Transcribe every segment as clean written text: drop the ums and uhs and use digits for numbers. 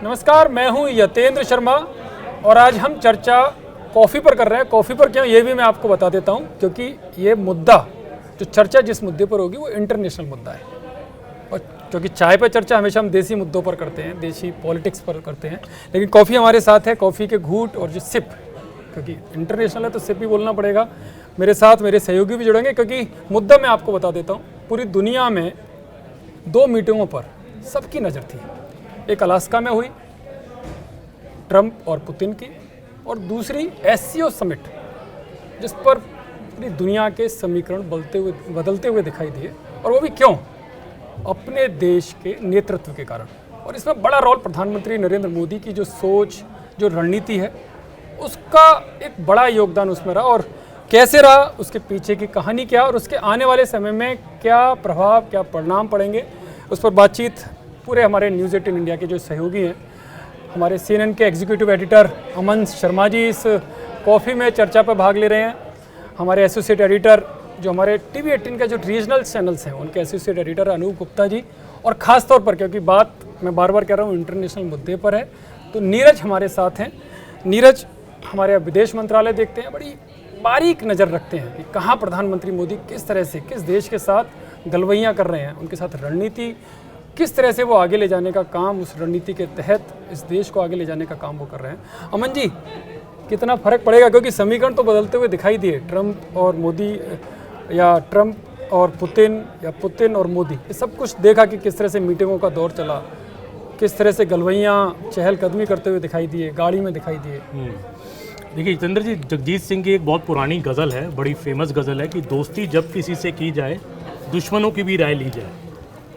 नमस्कार, मैं हूं यतेंद्र शर्मा और आज हम चर्चा कॉफ़ी पर कर रहे हैं। कॉफ़ी पर क्यों, ये भी मैं आपको बता देता हूं, क्योंकि ये मुद्दा, जो चर्चा जिस मुद्दे पर होगी वो इंटरनेशनल मुद्दा है। और क्योंकि चाय पर चर्चा हमेशा हम देसी मुद्दों पर करते हैं, देसी पॉलिटिक्स पर करते हैं, लेकिन कॉफ़ी हमारे साथ है। कॉफ़ी के घूंट और जो सिप, क्योंकि इंटरनेशनल है तो सिप भी बोलना पड़ेगा। मेरे साथ मेरे सहयोगी भी जुड़ेंगे, क्योंकि मुद्दा मैं आपको बता देता हूँ। पूरी दुनिया में 2 मीटिंगों पर सबकी नज़र थी। एक अलास्का में हुई ट्रंप और पुतिन की, और दूसरी एससीओ समिट, जिस पर पूरी दुनिया के समीकरण बदलते हुए दिखाई दिए। और वो भी क्यों? अपने देश के नेतृत्व के कारण। और इसमें बड़ा रोल प्रधानमंत्री नरेंद्र मोदी की जो सोच, जो रणनीति है, उसका एक बड़ा योगदान उसमें रहा। और कैसे रहा, उसके पीछे की कहानी क्या, और उसके आने वाले समय में क्या प्रभाव, क्या परिणाम पड़ेंगे, उस पर बातचीत पूरे हमारे न्यूज़ 18 इंडिया के जो सहयोगी हैं, हमारे CNN के एग्जीक्यूटिव एडिटर अमन शर्मा जी इस कॉफ़ी में चर्चा पर भाग ले रहे हैं। हमारे एसोसिएट एडिटर, जो हमारे TV 18 के जो रीजनल चैनल्स हैं, उनके एसोसिएट एडिटर अनूप गुप्ता जी, और ख़ास तौर पर क्योंकि बात मैं बार बार कह रहा हूँ इंटरनेशनल मुद्दे पर है, तो नीरज हमारे साथ हैं। नीरज हमारे विदेश मंत्रालय देखते हैं, बड़ी बारीक नज़र रखते हैं कि कहाँ प्रधानमंत्री मोदी किस तरह से किस देश के साथ गलवैयाँ कर रहे हैं, उनके साथ रणनीति किस तरह से वो आगे ले जाने का काम, उस रणनीति के तहत इस देश को आगे ले जाने का काम वो कर रहे हैं। अमन जी, कितना फ़र्क पड़ेगा, क्योंकि समीकरण तो बदलते हुए दिखाई दिए, ट्रंप और मोदी, या ट्रंप और पुतिन, या पुतिन और मोदी, ये सब कुछ देखा कि किस तरह से मीटिंगों का दौर चला, किस तरह से गलवैयाँ चहलकदमी करते हुए दिखाई दिए, गाड़ी में दिखाई दिए। देखिए जितेंद्र जी, जगजीत सिंह की एक बहुत पुरानी गज़ल है, बड़ी फेमस गज़ल है कि दोस्ती जब किसी से की जाए, दुश्मनों की भी राय ली जाए।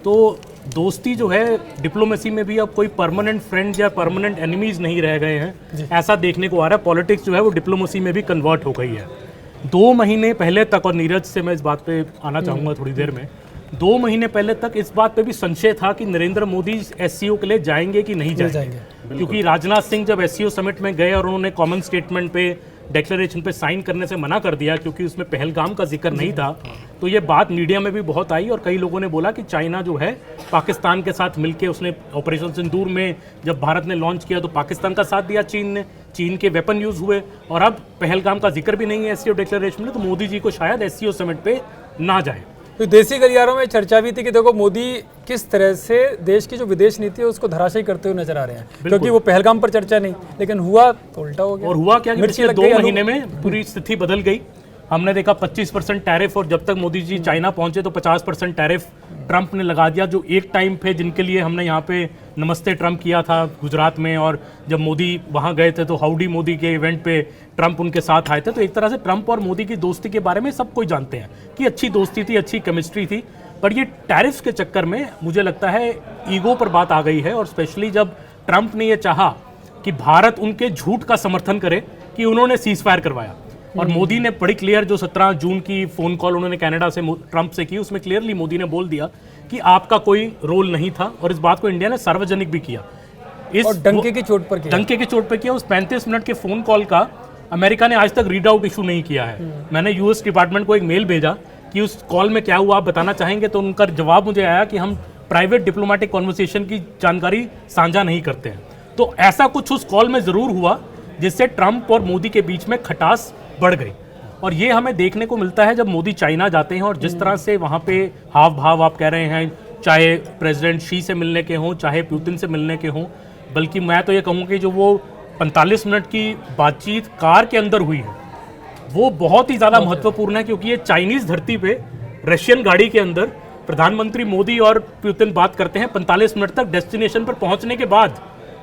तो दोस्ती जो है डिप्लोमेसी में भी अब कोई परमानेंट फ्रेंड या परमानेंट एनिमीज नहीं रह गए हैं, ऐसा देखने को आ रहा है। पॉलिटिक्स जो है वो डिप्लोमेसी में भी कन्वर्ट हो गई है। 2 महीने पहले तक, और नीरज से मैं इस बात पे आना चाहूँगा थोड़ी देर में, 2 महीने पहले तक इस बात पे भी संशय था कि नरेंद्र मोदी एससीओ के लिए जाएंगे कि नहीं जाएंगे, क्योंकि राजनाथ सिंह जब एससीओ समिट में गए और उन्होंने कॉमन स्टेटमेंट पे, डिक्लेरेशन पे साइन करने से मना कर दिया क्योंकि उसमें पहलगाम का जिक्र नहीं था, तो ये बात मीडिया में भी बहुत आई और कई लोगों ने बोला कि चाइना जो है पाकिस्तान के साथ मिलके, उसने ऑपरेशन सिंदूर में जब भारत ने लॉन्च किया तो पाकिस्तान का साथ दिया चीन ने, चीन के वेपन यूज़ हुए, और अब पहलगाम का जिक्र भी नहीं है एससीओ डिक्लेरेशन में, तो मोदी जी को शायद एससीओ समिट पे ना जाए। तो देसी गलियारों में चर्चा भी थी कि देखो मोदी किस तरह से देश की जो विदेश नीति है उसको धराशायी करते हुए नजर आ रहे हैं, क्योंकि वो पहलगाम पर चर्चा नहीं, लेकिन हुआ तो उल्टा हो गया। और हुआ क्या कि पिछले 2 महीने में पूरी स्थिति बदल गई। हमने देखा 25% टैरिफ, और जब तक मोदी जी चाइना पहुंचे तो 50% टैरिफ ट्रंप ने लगा दिया, जो एक टाइम पे जिनके लिए हमने यहाँ पे नमस्ते ट्रंप किया था गुजरात में, और जब मोदी वहाँ गए थे तो हाउडी मोदी के इवेंट पे ट्रंप उनके साथ आए थे। तो एक तरह से ट्रंप और मोदी की दोस्ती के बारे में सब कोई जानते हैं कि अच्छी दोस्ती थी, अच्छी केमिस्ट्री थी। पर ये टैरिफ के चक्कर में मुझे लगता है ईगो पर बात आ गई है, और स्पेशली जब ट्रंप ने ये चाहा कि भारत उनके झूठ का समर्थन करे कि उन्होंने सीज फायर करवाया, और मोदी ने बड़ी क्लियर, जो 17 जून की फ़ोन कॉल उन्होंने कनाडा से ट्रंप से की, उसमें क्लियरली मोदी ने बोल दिया कि आपका कोई रोल नहीं था, और इस बात को इंडिया ने सार्वजनिक भी किया। और डंके की चोट पर किया, डंके की चोट पर किया। उस 35 मिनट के फ़ोन कॉल का अमेरिका ने आज तक रीड आउट इशू नहीं किया है। मैंने यूएस डिपार्टमेंट को एक मेल भेजा कि उस कॉल में क्या हुआ, आप बताना चाहेंगे, तो उनका जवाब मुझे आया कि हम प्राइवेट डिप्लोमेटिक कॉन्वर्सेशन की जानकारी साझा नहीं करते हैं। तो ऐसा कुछ उस कॉल में ज़रूर हुआ जिससे ट्रंप और मोदी के बीच में खटास बढ़ गई, और ये हमें देखने को मिलता है जब मोदी चाइना जाते हैं, और जिस तरह से वहाँ पे हाव भाव आप कह रहे हैं, चाहे प्रेसिडेंट शी से मिलने के हों, चाहे पुतिन से मिलने के हों, बल्कि मैं तो ये कहूँ कि जो वो 45 मिनट की बातचीत कार के अंदर हुई है वो बहुत ही ज़्यादा महत्वपूर्ण है, क्योंकि ये चाइनीज़ धरती पे रशियन गाड़ी के अंदर प्रधानमंत्री मोदी और पुतिन बात करते हैं 45 मिनट तक। डेस्टिनेशन पर पहुँचने के बाद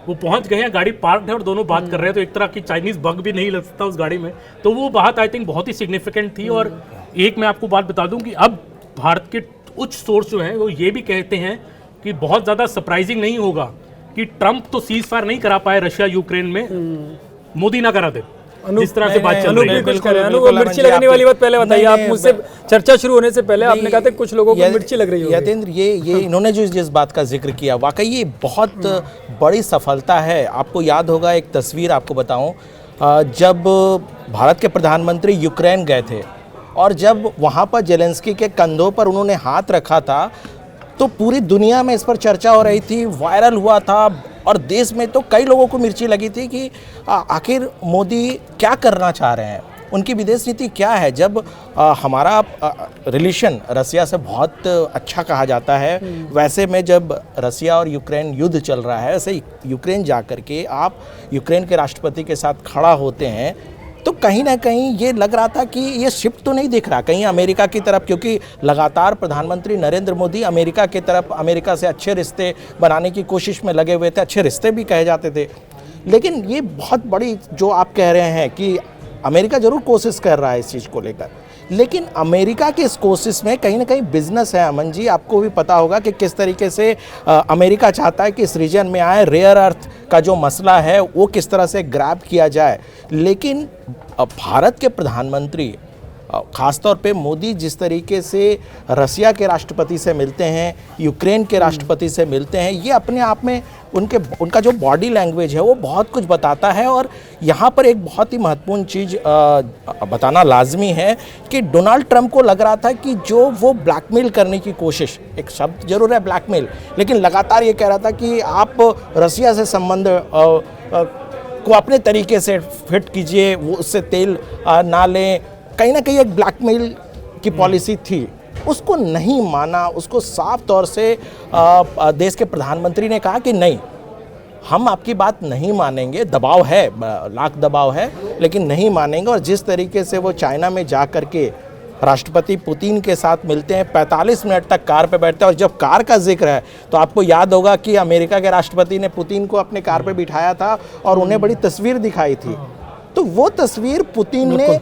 वो पहुंच गए हैं, गाड़ी पार्क है और दोनों बात कर रहे हैं, तो एक तरह की चाइनीज बग भी नहीं लग सकता उस गाड़ी में। तो वो बात आई थिंक बहुत ही सिग्निफिकेंट थी। और एक मैं आपको बात बता दूं कि अब भारत के उच्च सोर्स जो हैं वो ये भी कहते हैं कि बहुत ज़्यादा सरप्राइजिंग नहीं होगा कि ट्रंप तो सीज फायर नहीं करा पाए रशिया यूक्रेन में, मोदी ना करा दे, जिस तरह से बात चल रही है। मिर्ची लगने वाली बात पहले बताइए आप मुझसे, चर्चा शुरू होने से पहले आपने कहा था कुछ लोगों को मिर्ची लग रही है। यतेंद्र, ये इन्होंने जो जिस बात का जिक्र किया, वाकई ये बहुत बड़ी सफलता है। आपको याद होगा, एक तस्वीर आपको बताऊं, जब भारत के प्रधानमंत्री यूक्रेन गए थे और जब वहाँ पर जेलेंस्की के कंधों पर उन्होंने हाथ रखा था तो पूरी दुनिया में इस पर चर्चा हो रही थी, वायरल हुआ था, और देश में तो कई लोगों को मिर्ची लगी थी कि आखिर मोदी क्या करना चाह रहे हैं, उनकी विदेश नीति क्या है। जब हमारा रिलेशन रसिया से बहुत अच्छा कहा जाता है, वैसे में जब रसिया और यूक्रेन युद्ध चल रहा है, वैसे यूक्रेन जा कर के आप यूक्रेन के राष्ट्रपति के साथ खड़ा होते हैं, तो कहीं ना कहीं ये लग रहा था कि ये शिफ्ट तो नहीं दिख रहा कहीं अमेरिका की तरफ, क्योंकि लगातार प्रधानमंत्री नरेंद्र मोदी अमेरिका की तरफ, अमेरिका से अच्छे रिश्ते बनाने की कोशिश में लगे हुए थे, अच्छे रिश्ते भी कहे जाते थे। लेकिन ये बहुत बड़ी जो आप कह रहे हैं कि अमेरिका जरूर कोशिश कर रहा है इस चीज़ को लेकर, लेकिन अमेरिका की इस कोशिश में कहीं ना कहीं बिजनेस है। अमन जी, आपको भी पता होगा कि किस तरीके से अमेरिका चाहता है कि इस रीजन में आए, रेयर अर्थ का जो मसला है वो किस तरह से ग्रैब किया जाए। लेकिन भारत के प्रधानमंत्री ख़ासतौर पे मोदी जिस तरीके से रसिया के राष्ट्रपति से मिलते हैं, यूक्रेन के राष्ट्रपति से मिलते हैं, ये अपने आप में उनका जो बॉडी लैंग्वेज है वो बहुत कुछ बताता है। और यहाँ पर एक बहुत ही महत्वपूर्ण चीज़ बताना लाजमी है कि डोनाल्ड ट्रंप को लग रहा था कि जो वो ब्लैकमेल करने की कोशिश, एक शब्द जरूर है ब्लैकमेल, लेकिन लगातार ये कह रहा था कि आप रसिया से संबंध को अपने तरीके से फिट कीजिए, वो उससे तेल ना लें, कहीं ना कहीं एक ब्लैकमेल की पॉलिसी थी, उसको नहीं माना। उसको साफ तौर से देश के प्रधानमंत्री ने कहा कि नहीं, हम आपकी बात नहीं मानेंगे, दबाव है, लाख दबाव है, लेकिन नहीं मानेंगे। और जिस तरीके से वो चाइना में जा कर के राष्ट्रपति पुतिन के साथ मिलते हैं, 45 मिनट तक कार पे बैठते हैं, और जब कार का जिक्र है तो आपको याद होगा कि अमेरिका के राष्ट्रपति ने पुतिन को अपने कार पे बिठाया था और उन्हें बड़ी तस्वीर दिखाई थी। तो वो तस्वीर पुतिन ने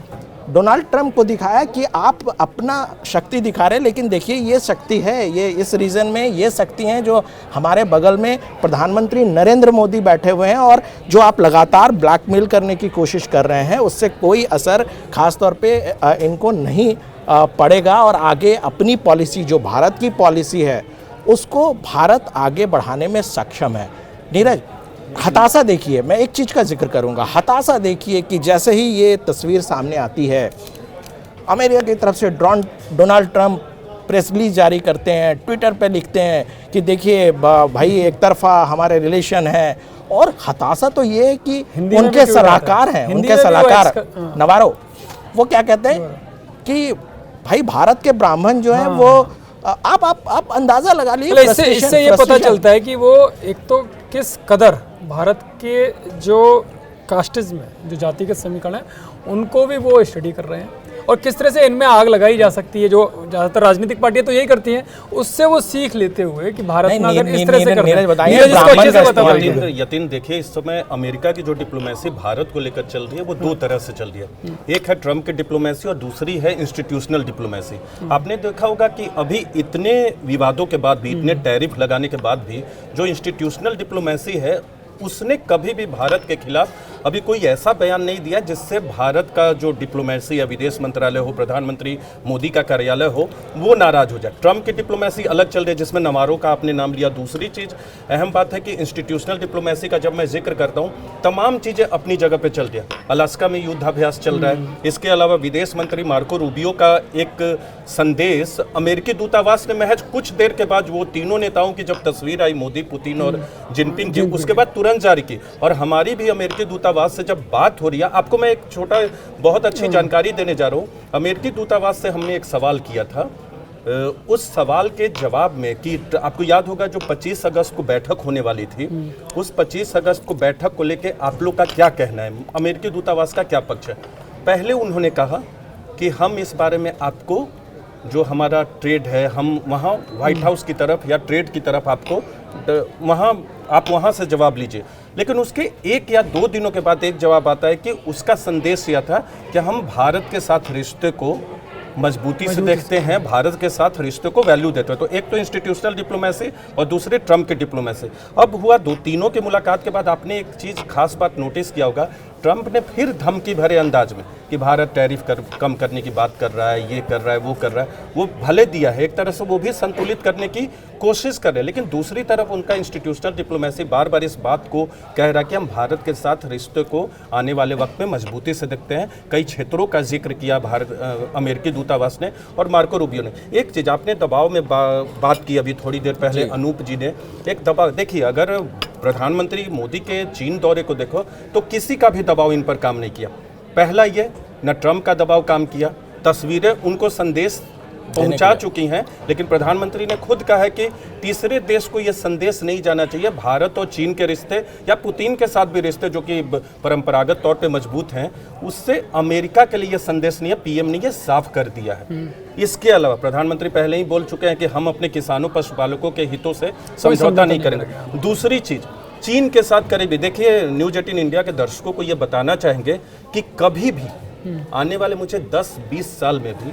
डोनाल्ड ट्रंप को दिखाया कि आप अपना शक्ति दिखा रहे हैं, लेकिन देखिए ये शक्ति है, ये इस रीजन में ये शक्ति हैं जो हमारे बगल में प्रधानमंत्री नरेंद्र मोदी बैठे हुए हैं, और जो आप लगातार ब्लैकमेल करने की कोशिश कर रहे हैं उससे कोई असर खास तौर पे इनको नहीं पड़ेगा। और आगे अपनी पॉलिसी, जो भारत की पॉलिसी है, उसको भारत आगे बढ़ाने में सक्षम है। नीरज, हताशा देखिए, मैं एक चीज़ का जिक्र करूंगा, हताशा देखिए कि जैसे ही ये तस्वीर सामने आती है, अमेरिका की तरफ से डोनाल्ड ट्रंप प्रेस रिलीज जारी करते हैं, ट्विटर पे लिखते हैं कि देखिए भाई एक तरफा हमारे रिलेशन है। और हताशा तो ये है कि उनके सलाहकार हैं, उनके सलाहकार नवारो, वो क्या कहते हैं कि भाई भारत के ब्राह्मण जो हैं वो आप अंदाजा लगा लीजिए। इससे ये पता चलता है कि वो एक तो किस कदर भारत के जो कास्टिज्म है, जो जातिगत समीकरण है, उनको भी वो स्टडी कर रहे हैं, और किस तरह से इनमें आग लगाई जा सकती है, जो ज़्यादातर राजनीतिक पार्टियां तो यही करती हैं, उससे वो सीख लेते हुए कि भारत में अगर इस तरह से यतीन देखिए, इस समय अमेरिका की जो डिप्लोमेसी भारत को लेकर चल रही है वो दो तरह से चल रही है। एक है ट्रंप की डिप्लोमेसी और दूसरी है इंस्टीट्यूशनल डिप्लोमेसी। आपने देखा होगा कि अभी इतने विवादों के बाद भी, इतने टैरिफ लगाने के बाद भी, जो इंस्टीट्यूशनल डिप्लोमेसी है उसने कभी भी भारत के खिलाफ अभी कोई ऐसा बयान नहीं दिया जिससे भारत का जो डिप्लोमेसी या विदेश मंत्रालय हो, प्रधानमंत्री मोदी का कार्यालय हो, वो नाराज हो जाए। ट्रंप की डिप्लोमेसी अलग चल रही है जिसमें नवारो का आपने नाम लिया। दूसरी चीज़ अहम बात है कि इंस्टीट्यूशनल डिप्लोमेसी का जब मैं जिक्र करता हूँ, तमाम चीज़ें अपनी जगह पे चल रही है। अलास्का में युद्धाभ्यास चल रहा है। इसके अलावा विदेश मंत्री मार्को रूबियो का एक संदेश अमेरिकी दूतावास ने महज कुछ देर के बाद, वो तीनों नेताओं की जब तस्वीर आई, मोदी, पुतिन और जिनपिंग की, उसके बाद तुरंत जारी की। और हमारी भी अमेरिकी दूतावास से जब बात हो रही है, आपको मैं एक छोटा बहुत अच्छी जानकारी देने जा रहा हूँ। अमेरिकी दूतावास से हमने एक सवाल किया था, उस सवाल के जवाब में कि आपको याद होगा जो 25 अगस्त को बैठक होने वाली थी, उस 25 अगस्त को बैठक को लेके आप लोग का क्या कहना है, अमेरिकी दूतावास का क्या पक्ष है। पहले उन्होंने कहा कि हम इस बारे में आपको, जो हमारा ट्रेड है, हम वहाँ व्हाइट हाउस की तरफ या ट्रेड की तरफ आपको आप वहाँ से जवाब लीजिए। लेकिन उसके 1 या 2 दिनों के बाद एक जवाब आता है कि उसका संदेश यह था कि हम भारत के साथ रिश्ते को मजबूती से देखते हैं, भारत के साथ रिश्ते को वैल्यू देते हैं। तो एक तो इंस्टीट्यूशनल डिप्लोमेसी और दूसरे ट्रंप की डिप्लोमेसी। अब हुआ तीनों की मुलाकात के बाद आपने एक चीज़ खास बात नोटिस किया होगा, ट्रंप ने फिर धमकी भरे अंदाज में कि भारत टैरिफ कम करने की बात कर रहा है, ये कर रहा है, वो कर रहा है। वो भले दिया है, एक तरह से वो भी संतुलित करने की कोशिश कर रहे हैं, लेकिन दूसरी तरफ उनका इंस्टीट्यूशनल डिप्लोमेसी बार बार इस बात को कह रहा है कि हम भारत के साथ रिश्ते को आने वाले वक्त में मजबूती से देखते हैं। कई क्षेत्रों का जिक्र किया अमेरिकी दूतावास ने और मार्को रूबियो ने। एक चीज़ आपने दबाव में बात की अभी थोड़ी देर पहले, अनूप जी ने एक दबाव, देखिए अगर प्रधानमंत्री मोदी के चीन दौरे को देखो तो किसी का भी दबाव इन पर काम नहीं किया। पहला ये, न ट्रंप का दबाव काम किया, तस्वीरें उनको संदेश पहुंचा चुकी हैं, लेकिन प्रधानमंत्री ने खुद कहा है कि तीसरे देश को यह संदेश नहीं जाना चाहिए। भारत और चीन के रिश्ते या पुतिन के साथ भी रिश्ते जो कि परंपरागत तौर पे मजबूत हैं, उससे अमेरिका के लिए यह संदेश नहीं है, पीएम ने यह साफ कर दिया है। इसके अलावा प्रधानमंत्री पहले ही बोल चुके हैं कि हम अपने किसानों पशुपालकों के हितों से समझौता नहीं करेंगे। दूसरी चीज, चीन के साथ करीबी, देखिए न्यूज 18 इंडिया के दर्शकों को यह बताना चाहेंगे कि कभी भी आने वाले मुझे 10-20 साल में भी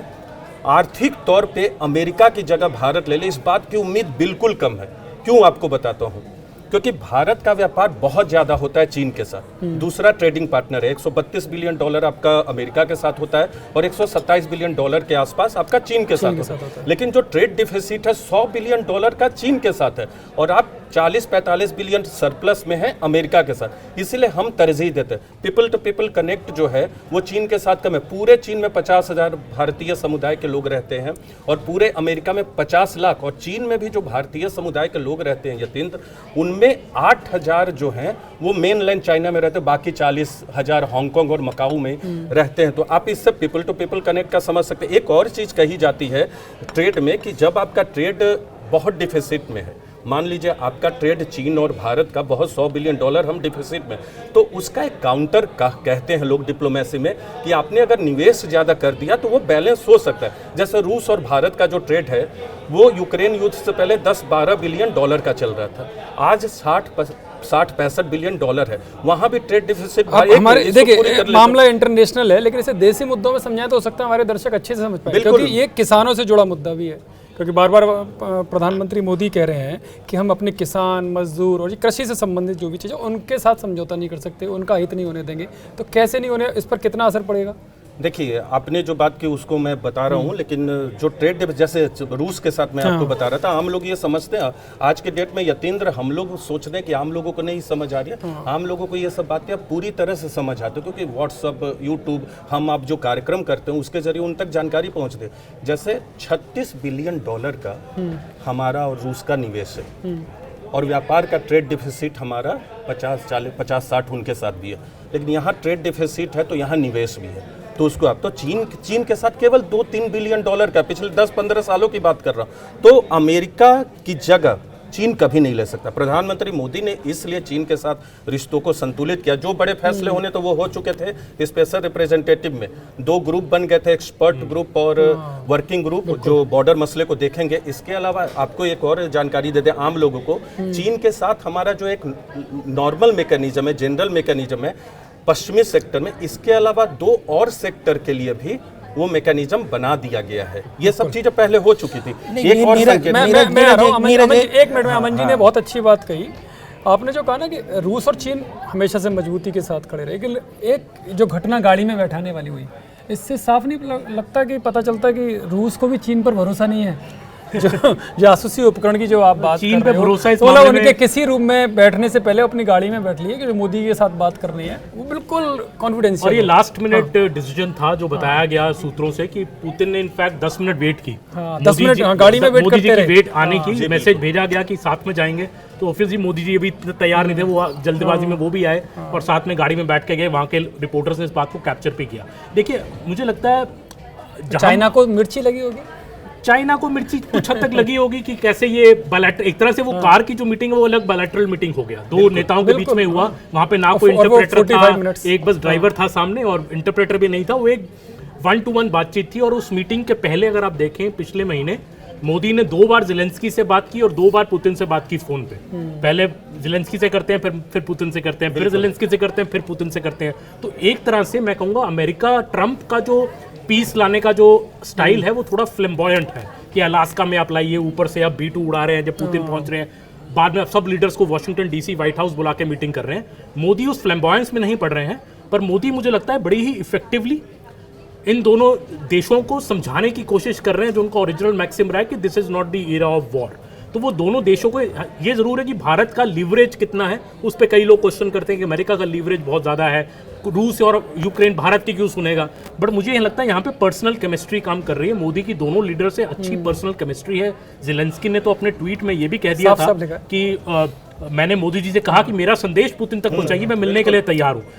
आर्थिक तौर पे अमेरिका की जगह भारत ले ले, इस बात की उम्मीद बिल्कुल कम है। क्यों आपको बताता हूँ, क्योंकि भारत का व्यापार बहुत ज्यादा होता है चीन के साथ। दूसरा ट्रेडिंग पार्टनर है, $132 बिलियन आपका अमेरिका के साथ होता है और $127 बिलियन के आसपास आपका चीन के साथ होता है। लेकिन जो ट्रेड डिफिसिट है $100 बिलियन का चीन के साथ है और आप 40-45 बिलियन सरप्लस में है अमेरिका के साथ। इसीलिए हम तरजीह देते हैं, पीपल टू पीपल कनेक्ट जो है वो चीन के साथ कम है। पूरे चीन में 50,000 भारतीय समुदाय के लोग रहते हैं और पूरे अमेरिका में 50 लाख, और चीन में भी जो भारतीय समुदाय के लोग रहते हैं यतीन्द्र, उनमें 8,000 जो हैं वो मेन लैंड चाइना में रहते हैं, बाकी 40,000 हांगकांग और मकाऊ में रहते हैं। तो आप इससे पीपल टू पीपल कनेक्ट का समझ सकते हैं। एक और चीज़ कही जाती है ट्रेड में कि जब आपका ट्रेड बहुत डिफिसिट में है, मान लीजिए आपका ट्रेड चीन और भारत का बहुत $100 बिलियन हम डिफिसिट में, तो उसका एक काउंटर कहते हैं लोग डिप्लोमेसी में कि आपने अगर निवेश ज़्यादा कर दिया तो वो बैलेंस हो सकता है। जैसे रूस और भारत का जो ट्रेड है वो यूक्रेन युद्ध से पहले $10-12 बिलियन का चल रहा था, आज 60-65 बिलियन है। वहाँ भी ट्रेड डिफिसिट हमारे देखिए मामला इंटरनेशनल है, लेकिन इसे देसी मुद्दों में समझाया तो हो सकता है हमारे दर्शक अच्छे से समझ पाए, क्योंकि ये किसानों से जुड़ा मुद्दा भी है। क्योंकि बार बार प्रधानमंत्री मोदी कह रहे हैं कि हम अपने किसान, मजदूर और कृषि से संबंधित जो भी चीज़ें उनके साथ समझौता नहीं कर सकते, उनका हित नहीं होने देंगे। तो कैसे नहीं होने, इस पर कितना असर पड़ेगा? देखिए, आपने जो बात की उसको मैं बता रहा हूँ, लेकिन जो ट्रेड जैसे रूस के साथ मैं आपको बता रहा था, आम लोग ये समझते हैं आज के डेट में यतीन्द्र, हम लोग सोच रहे हैं कि आम लोगों को नहीं समझ आ रही है। आम लोगों को ये सब बातें अब पूरी तरह से समझ आती है, क्योंकि व्हाट्सअप, यूट्यूब, हम आप जो कार्यक्रम करते हैं उसके जरिए उन तक जानकारी पहुँचती है। जैसे $36 बिलियन का हमारा और रूस का निवेश है और व्यापार का ट्रेड डिफिसिट हमारा 50-60 उनके साथ भी है, लेकिन यहाँ ट्रेड डिफिसिट है तो यहाँ निवेश भी है। तो उसको आप तो चीन के साथ केवल $2-3 बिलियन का, पिछले 10-15 सालों की बात कर रहा हूँ। तो अमेरिका की जगह चीन कभी नहीं ले सकता। प्रधानमंत्री मोदी ने इसलिए चीन के साथ रिश्तों को संतुलित किया। जो बड़े फैसले होने तो वो हो चुके थे स्पेशल रिप्रेजेंटेटिव में, 2 ग्रुप बन गए थे, एक्सपर्ट ग्रुप और वर्किंग ग्रुप, जो बॉर्डर मसले को देखेंगे। इसके अलावा आपको एक और जानकारी दे दें आम लोगों को, चीन के साथ हमारा जो एक नॉर्मल मैकेनिज्म है, जनरल मैकेनिज्म है पश्चिमी सेक्टर में, इसके अलावा 2 और सेक्टर के लिए भी वो मैकेनिज्म बना दिया गया है। ये सब चीजें पहले हो चुकी थी। एक और संकेत, मैं आ रहा हूं, एक मिनट में अमन जी ने बहुत अच्छी बात कही। आपने जो कहा ना कि रूस और चीन हमेशा से मजबूती के साथ खड़े रहे, लेकिन एक जो घटना गाड़ी में बैठाने वाली हुई, इससे साफ नहीं लगता कि पता चलता कि रूस को भी चीन पर भरोसा नहीं है। जो जासूसी उपकरण की जो आप बात चीन कर पे रहे हो, भरोसा इस तो मामले उनके में किसी रूम में बैठने से पहले अपनी गाड़ी में बैठ लिए कि जो मोदी के साथ बात करनी है वो बिल्कुल कॉन्फिडेंशियल। और ये लास्ट मिनट डिसीजन था जो बताया गया सूत्रों से कि पुतिन ने इनफैक्ट 10 मिनट वेट की, 10 मिनट गाड़ी में वेट मोदी जी करते की रहे। वेट आने की मैसेज भेजा गया कि साथ में जाएंगे, तो ऑफिस मोदी जी अभी तैयार नहीं थे, वो जल्दबाजी में वो भी आए और साथ में गाड़ी में बैठ के गए। वहाँ के रिपोर्टर्स ने इस बात को कैप्चर भी किया। देखिए, मुझे लगता है चाइना को मिर्ची लगी होगी, चाइना को मिर्ची कुछ हद तक लगी होगी कि कैसे ये एक तरह से वो कार की जो मीटिंग है वो अलग बायलैटरल मीटिंग हो गया, 2 नेताओं के बीच में हुआ। वहां पे ना कोई इंटरप्रेटर था, एक बस ड्राइवर था सामने और इंटरप्रेटर भी नहीं था, वो एक 1-to-1 बातचीत थी। और उस मीटिंग के पहले अगर आप देखें, पिछले महीने मोदी ने 2 बार ज़ेलेंस्की से बात की और 2 बार पुतिन से बात की फोन पे। पहले ज़ेलेंस्की से करते हैं, फिर पुतिन से करते हैं, फिर ज़ेलेंस्की से करते हैं, फिर पुतिन से करते हैं। तो एक तरह से मैं कहूँगा अमेरिका ट्रंप का जो पीस लाने का जो स्टाइल है वो थोड़ा फ्लैम्बॉयंट है कि अलास्का में आप लाइए, ऊपर से अब B-2 उड़ा रहे हैं जब पुतिन पहुंच रहे हैं, बाद में अब सब लीडर्स को वाशिंगटन DC व्हाइट हाउस बुला के मीटिंग कर रहे हैं। मोदी उस फ्लैम्बॉयंस में नहीं पड़ रहे हैं, पर मोदी मुझे लगता है बड़ी ही इफेक्टिवली इन दोनों देशों को समझाने की कोशिश कर रहे हैं, जो उनका ओरिजिनल मैक्सिम रहा है कि this is not the era of war. तो वो दोनों देशों को ये जरूर है कि भारत का लीवरेज कितना है, उस पर कई लोग क्वेश्चन करते हैं कि अमेरिका का लीवरेज बहुत ज़्यादा है, रूस और यूक्रेन भारत की क्यों सुनेगा। बट मुझे ये लगता है यहाँ पे पर्सनल केमिस्ट्री काम कर रही है। मोदी की दोनों लीडर से अच्छी पर्सनल केमिस्ट्री है। ज़ेलेंस्की ने तो अपने ट्वीट में ये भी कह दिया था कि मैंने मोदी जी से कहा कि मेरा संदेश पुतिन तक पहुंचाइए, मैं मिलने के लिए तैयार हूं।